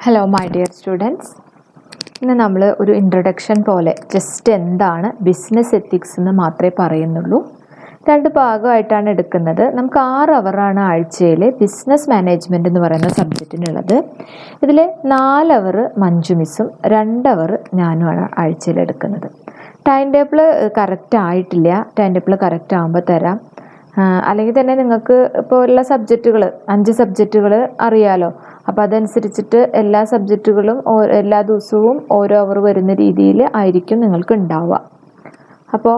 Hello my dear students, ഇന്ന് നമ്മൾ ഒരു ഇൻട്രൊഡക്ഷൻ പോലെ ജസ്റ്റ് എന്താണ് ബിസിനസ് എത്തിക്സ് എന്ന് മാത്രമേ പറയുന്നുള്ളൂ. 2 ഭാഗമായിട്ടാണ് എടുക്കുന്നത്. നമുക്ക് 6 അവറാണ് ആഴ്ചയിൽ ബിസിനസ് മാനേജ്മെൻറ്റ് എന്ന് പറയുന്ന സബ്ജക്റ്റിനുള്ളത്. ഇതിൽ 4 അവർ മഞ്ജു മിസ്സും 2 അവർ ഞാനുമാണ് ആഴ്ചയിൽ എടുക്കുന്നത്. ടൈം ടേബിൾ കറക്റ്റ് ആയിട്ടില്ല. ടൈം ടേബിൾ കറക്റ്റ് ആകുമ്പോൾ തരാം. അല്ലെങ്കിൽ തന്നെ നിങ്ങൾക്ക് ഇപ്പോൾ ഉള്ള സബ്ജക്റ്റുകൾ 5 സബ്ജക്റ്റുകൾ അറിയാലോ. അപ്പോൾ അതനുസരിച്ചിട്ട് എല്ലാ സബ്ജക്റ്റുകളും എല്ലാ ദിവസവും ഓരോ അവർ വരുന്ന രീതിയിൽ ആയിരിക്കും നിങ്ങൾക്ക് ഉണ്ടാവുക. അപ്പോൾ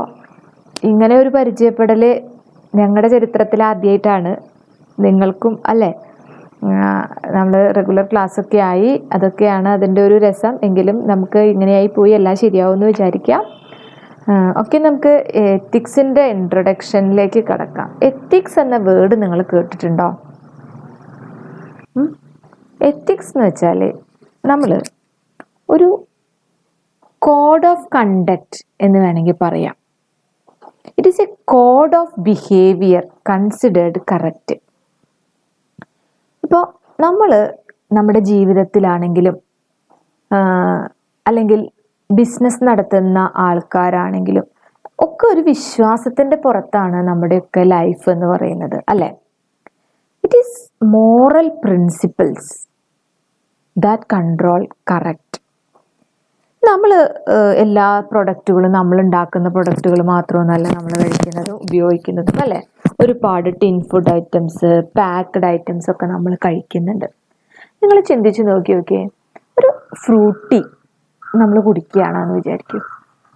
ഇങ്ങനെ ഒരു പരിചയപ്പെടൽ ഞങ്ങളുടെ ചരിത്രത്തിൽ ആദ്യമായിട്ടാണ്. നിങ്ങൾക്കും അല്ലേ? നമ്മൾ റെഗുലർ ക്ലാസ്സൊക്കെ ആയി, അതൊക്കെയാണ് അതിൻ്റെ ഒരു രസം. എങ്കിലും നമുക്ക് ഇങ്ങനെയായി പോയി എല്ലാം ശരിയാവുമെന്ന് വിചാരിക്കാം. ഓക്കെ, നമുക്ക് എത്തിക്സിൻ്റെ ഇൻട്രൊഡക്ഷനിലേക്ക് കടക്കാം. എത്തിക്സ് എന്ന വേർഡ് നിങ്ങൾ കേട്ടിട്ടുണ്ടോ? എത്തിക്സ് എന്ന് വെച്ചാൽ നമ്മൾ ഒരു കോഡ് ഓഫ് കണ്ടക്റ്റ് എന്ന് വേണമെങ്കിൽ പറയാം. It is A code of behaviour considered correct. ഇപ്പോൾ നമ്മൾ നമ്മുടെ ജീവിതത്തിലാണെങ്കിലും അല്ലെങ്കിൽ ബിസിനസ് നടത്തുന്ന ആൾക്കാരാണെങ്കിലും ഒക്കെ ഒരു വിശ്വാസത്തിൻ്റെ പുറത്താണ് നമ്മുടെയൊക്കെ ലൈഫ് എന്ന് പറയുന്നത്, അല്ലേ? It is moral principles that control correct. നമ്മൾ എല്ലാ പ്രൊഡക്റ്റുകളും, നമ്മൾ ഉണ്ടാക്കുന്ന പ്രൊഡക്റ്റുകൾ മാത്രമൊന്നുമല്ല നമ്മൾ കഴിക്കുന്നതും ഉപയോഗിക്കുന്നതും, അല്ലേ? ഒരുപാട് tin food items, packed items ഒക്കെ നമ്മൾ കഴിക്കുന്നുണ്ട്. നിങ്ങൾ ചിന്തിച്ച് നോക്കിയേ, ഒരു ഫ്രൂട്ടി നമ്മൾ കുടിക്കുകയാണെന്ന് വിചാരിക്കും.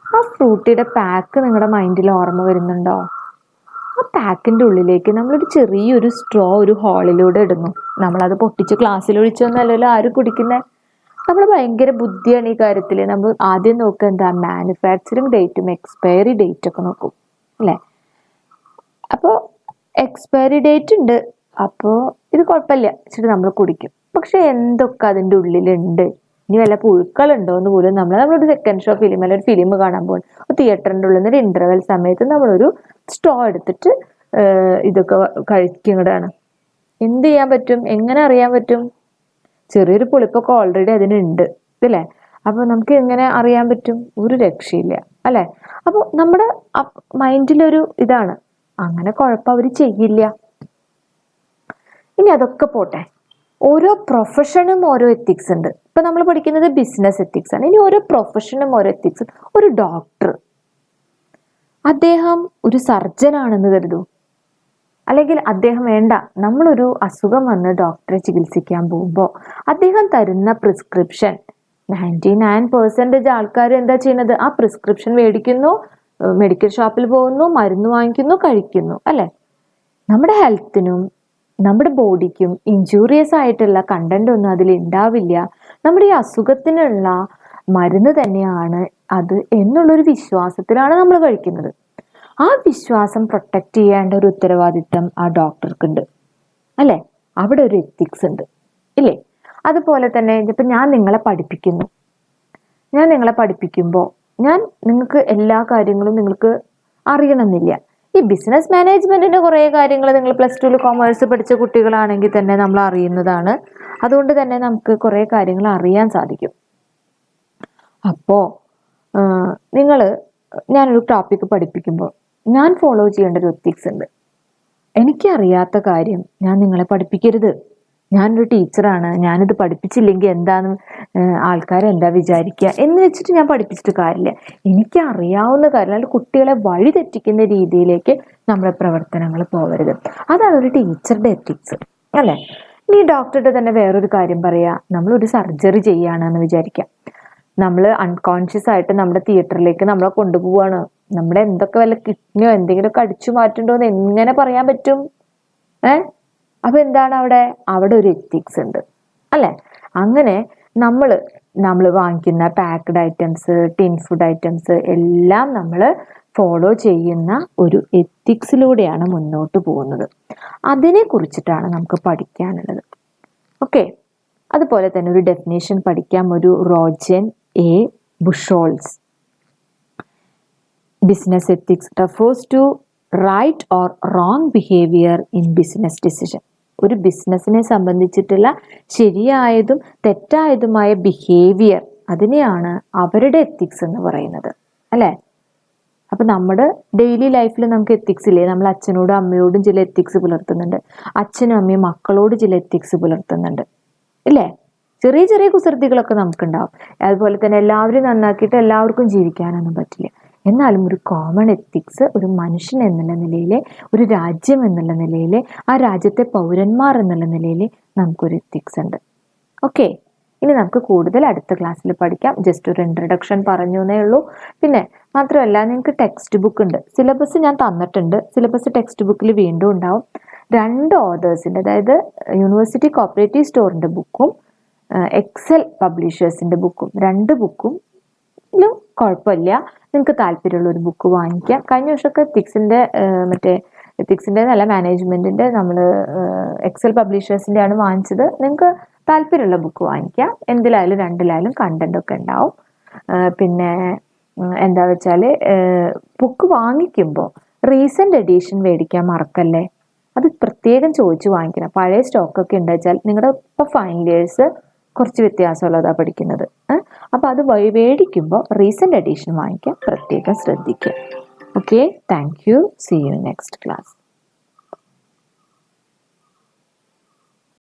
ആ ഫ്രൂട്ടിയുടെ പാക്ക് നിങ്ങളുടെ മൈൻഡിൽ ഓർമ്മ വരുന്നുണ്ടോ? ആ പാക്കിൻ്റെ ഉള്ളിലേക്ക് നമ്മളൊരു ചെറിയൊരു സ്ട്രോ ഒരു ഹോളിലൂടെ ഇടുന്നു. നമ്മളത് പൊട്ടിച്ച് ഗ്ലാസ്സിൽ ഒഴിച്ചൊന്നല്ലല്ലോ ആരും കുടിക്കുന്നത്. നമ്മൾ ഭയങ്കര ബുദ്ധിയാണ് ഈ കാര്യത്തിൽ. നമ്മൾ ആദ്യം നോക്കുക എന്താ? മാനുഫാക്ചറിങ് ഡേറ്റും എക്സ്പയറി ഡേറ്റ് ഒക്കെ നോക്കും, അല്ലേ? അപ്പോൾ എക്സ്പയറി ഡേറ്റ് ഉണ്ട്, അപ്പോൾ ഇത് കുഴപ്പമില്ല വെച്ചിട്ട് നമ്മൾ കുടിക്കും. പക്ഷെ എന്തൊക്കെ അതിൻ്റെ ഉള്ളിലുണ്ട്, ഇനി വല്ല പുഴുക്കളുണ്ടോ എന്ന് പോലും നമ്മളൊരു സെക്കൻഡ് ഷോ ഫിലിം അല്ലെങ്കിൽ ഒരു ഫിലിം കാണാൻ പോകും, തിയേറ്ററിൻ്റെ ഉള്ളിൽ നിന്ന് ഒരു ഇൻ്റർവെൽ സമയത്ത് നമ്മളൊരു സ്ട്രോ എടുത്തിട്ട് ഇതൊക്കെ കഴിക്കുന്നതാണ്. എന്ത് ചെയ്യാൻ പറ്റും? എങ്ങനെ അറിയാൻ പറ്റും? ചെറിയൊരു പുളിപ്പൊക്കെ ഓൾറെഡി അതിനുണ്ട്, അല്ലേ? അപ്പോൾ നമുക്ക് എങ്ങനെ അറിയാൻ പറ്റും? ഒരു രക്ഷയില്ല, അല്ലേ? അപ്പോൾ നമ്മുടെ മൈൻഡിലൊരു ഇതാണ്, അങ്ങനെ കുഴപ്പം അവർ ചെയ്യില്ല. ഇനി അതൊക്കെ പോട്ടെ, ഓരോ പ്രൊഫഷനും ഓരോ എത്തിക്സ് ഉണ്ട്. ഇപ്പം നമ്മൾ പഠിക്കുന്നത് ബിസിനസ് എത്തിക്സ് ആണ്. ഇനി ഓരോ പ്രൊഫഷനും ഓരോ എത്തിക്സ്. ഒരു ഡോക്ടർ, അദ്ദേഹം ഒരു സർജൻ ആണെന്ന് കരുതൂ, അല്ലെങ്കിൽ അദ്ദേഹം വേണ്ട, നമ്മളൊരു അസുഖം വന്ന് ഡോക്ടറെ ചികിത്സിക്കാൻ പോകുമ്പോൾ അദ്ദേഹം തരുന്ന പ്രിസ്ക്രിപ്ഷൻ 99% ആൾക്കാർ എന്താ ചെയ്യുന്നത്? ആ പ്രിസ്ക്രിപ്ഷൻ മേടിക്കുന്നു, മെഡിക്കൽ ഷോപ്പിൽ പോകുന്നു, മരുന്ന് വാങ്ങിക്കുന്നു, കഴിക്കുന്നു, അല്ലേ? നമ്മുടെ ഹെൽത്തിനും നമ്മുടെ ബോഡിക്കും ഇഞ്ചൂറിയസ് ആയിട്ടുള്ള കണ്ടന്റ് ഒന്നും അതിൽ ഉണ്ടാവില്ല. നമ്മുടെ ഈ അസുഖത്തിനുള്ള മരുന്ന് തന്നെയാണ് അത് എന്നുള്ളൊരു വിശ്വാസത്തിലാണ് നമ്മൾ കഴിക്കുന്നത്. ആ വിശ്വാസം പ്രൊട്ടക്റ്റ് ചെയ്യേണ്ട ഒരു ഉത്തരവാദിത്തം ആ ഡോക്ടർക്കുണ്ട്, അല്ലേ? അവിടെ ഒരു എത്തിക്സ് ഉണ്ട്, ഇല്ലേ? അതുപോലെ തന്നെ ഇപ്പം ഞാൻ നിങ്ങളെ പഠിപ്പിക്കുമ്പോൾ നിങ്ങൾക്ക് എല്ലാ കാര്യങ്ങളും നിങ്ങൾക്ക് അറിയണമെന്നില്ല. ഈ ബിസിനസ് മാനേജ്മെന്റിന്റെ കുറേ കാര്യങ്ങൾ നിങ്ങൾ +2 കൊമേഴ്സ് പഠിച്ച കുട്ടികളാണെങ്കിൽ തന്നെ നമ്മൾ അറിയുന്നതാണ്. അതുകൊണ്ട് തന്നെ നമുക്ക് കുറേ കാര്യങ്ങൾ അറിയാൻ സാധിക്കും. അപ്പോൾ ഞാനൊരു ടോപ്പിക്ക് പഠിപ്പിക്കുമ്പോൾ ഞാൻ ഫോളോ ചെയ്യേണ്ട ഒരു എത്തിക്സ് ഉണ്ട്. എനിക്കറിയാത്ത കാര്യം ഞാൻ നിങ്ങളെ പഠിപ്പിക്കരുത്. ഞാനൊരു ടീച്ചറാണ്, ഞാനിത് പഠിപ്പിച്ചില്ലെങ്കിൽ എന്താണ് ആൾക്കാരെന്താ വിചാരിക്കുക എന്ന് വെച്ചിട്ട് ഞാൻ പഠിപ്പിച്ചിട്ട് കാര്യമില്ല. എനിക്ക് അറിയാവുന്ന കാര്യം, അല്ലെങ്കിൽ കുട്ടികളെ വഴി തെറ്റിക്കുന്ന രീതിയിലേക്ക് നമ്മുടെ പ്രവർത്തനങ്ങൾ പോകരുത്. അതാണ് ഒരു ടീച്ചറുടെ എത്തിക്സ്, അല്ലേ? ഇനി ഡോക്ടറുടെ തന്നെ വേറൊരു കാര്യം പറയാം. നമ്മളൊരു സർജറി ചെയ്യുകയാണെന്ന് വിചാരിക്കാം. നമ്മൾ അൺകോൺഷ്യസ് ആയിട്ട് നമ്മുടെ തിയേറ്ററിലേക്ക് നമ്മളെ കൊണ്ടുപോവാണ്. നമ്മുടെ എന്തൊക്കെ വല്ല കിഡ്നിയോ എന്തെങ്കിലുമൊക്കെ അടിച്ചു മാറ്റുണ്ടോ എന്ന് എങ്ങനെ പറയാൻ പറ്റും? അപ്പൊ എന്താണ് അവിടെ ഒരു എത്തിക്സ് ഉണ്ട്, അല്ലേ? അങ്ങനെ നമ്മൾ വാങ്ങിക്കുന്ന packed items, tin food items എല്ലാം നമ്മൾ ഫോളോ ചെയ്യുന്ന ഒരു എത്തിക്സിലൂടെയാണ് മുന്നോട്ട് പോകുന്നത്. അതിനെ കുറിച്ചിട്ടാണ് നമുക്ക് പഠിക്കാനുള്ളത്. ഓക്കെ, അതുപോലെ തന്നെ ഒരു ഡെഫിനേഷൻ പഠിക്കാം. ഒരു Rogene A Buchholz. Business ethics refers to right or wrong behavior in business decision. ഒരു ബിസിനസ്സിനെ സംബന്ധിച്ചിട്ടുള്ള ശരിയായതും തെറ്റായതുമായ ബിഹേവിയർ, അതിനെയാണ് അവരുടെ എത്തിക്സ് എന്ന് പറയുന്നത്, അല്ലേ? അപ്പം നമ്മുടെ ഡെയിലി ലൈഫിൽ നമുക്ക് എത്തിക്സ് ഇല്ലേ? നമ്മൾ അച്ഛനോടും അമ്മയോടും ചില എത്തിക്സ് പുലർത്തുന്നുണ്ട്, അച്ഛനും അമ്മയും മക്കളോട് ചില എത്തിക്സ് പുലർത്തുന്നുണ്ട്, ഇല്ലേ? ചെറിയ ചെറിയ കുസൃതികളൊക്കെ നമുക്കുണ്ടാവും. അതുപോലെ തന്നെ എല്ലാവരും നന്നാക്കിയിട്ട് എല്ലാവർക്കും ജീവിക്കാനൊന്നും പറ്റില്ല. എന്നാലും ഒരു കോമൺ എത്തിക്സ് ഒരു മനുഷ്യൻ എന്നുള്ള നിലയിൽ, ഒരു രാജ്യം എന്നുള്ള നിലയിൽ, ആ രാജ്യത്തെ പൗരന്മാർ എന്നുള്ള നിലയിൽ നമുക്കൊരു എത്തിക്സ് ഉണ്ട്. ഓക്കെ, ഇനി നമുക്ക് കൂടുതൽ അടുത്ത ക്ലാസ്സിൽ പഠിക്കാം. ജസ്റ്റ് ഒരു ഇൻട്രഡക്ഷൻ പറഞ്ഞു എന്നേ ഉള്ളൂ. പിന്നെ മാത്രമല്ല, നിങ്ങൾക്ക് ടെക്സ്റ്റ് ബുക്ക് ഉണ്ട്, സിലബസ് ഞാൻ തന്നിട്ടുണ്ട്. സിലബസ് ടെക്സ്റ്റ് ബുക്കിൽ വീണ്ടും ഉണ്ടാവും. 2 ഓതേഴ്സിൻ്റെ, അതായത് യൂണിവേഴ്സിറ്റി കോപ്പറേറ്റീവ് സ്റ്റോറിൻ്റെ ബുക്കും എക്സൽ പബ്ലിഷേഴ്സിൻ്റെ ബുക്കും, 2 ബുക്കും കുഴപ്പമില്ല. നിങ്ങൾക്ക് താല്പര്യമുള്ള ഒരു ബുക്ക് വാങ്ങിക്കാം. കഴിഞ്ഞ വർഷമൊക്കെ എത്തിക്സിൻ്റെ നല്ല മാനേജ്മെൻറ്റിൻ്റെ നമ്മൾ എക്സൽ പബ്ലിഷേഴ്സിൻ്റെ ആണ് വാങ്ങിച്ചത്. നിങ്ങൾക്ക് താല്പര്യമുള്ള ബുക്ക് വാങ്ങിക്കാം. എന്തിലായാലും 2ലായാലും കണ്ടൻ്റൊക്കെ ഉണ്ടാവും. പിന്നെ എന്താ വെച്ചാൽ ബുക്ക് വാങ്ങിക്കുമ്പോൾ റീസെൻ്റ് എഡീഷൻ മേടിക്കാൻ മറക്കല്ലേ. അത് പ്രത്യേകം ചോദിച്ച് വാങ്ങിക്കണം. പഴയ സ്റ്റോക്കൊക്കെ ഉണ്ട് വെച്ചാൽ നിങ്ങളുടെ ഇപ്പോൾ ഫൈനൽ ഇയേഴ്സ് കുറച്ച് വ്യത്യാസമുള്ളതാണ് പഠിക്കുന്നത്. അപ്പോൾ അത് മേടിക്കുമ്പോൾ റീസെൻ്റ് എഡീഷൻ വാങ്ങിക്കാൻ പ്രത്യേകം ശ്രദ്ധിക്കുക. Okay, thank you. See you next class.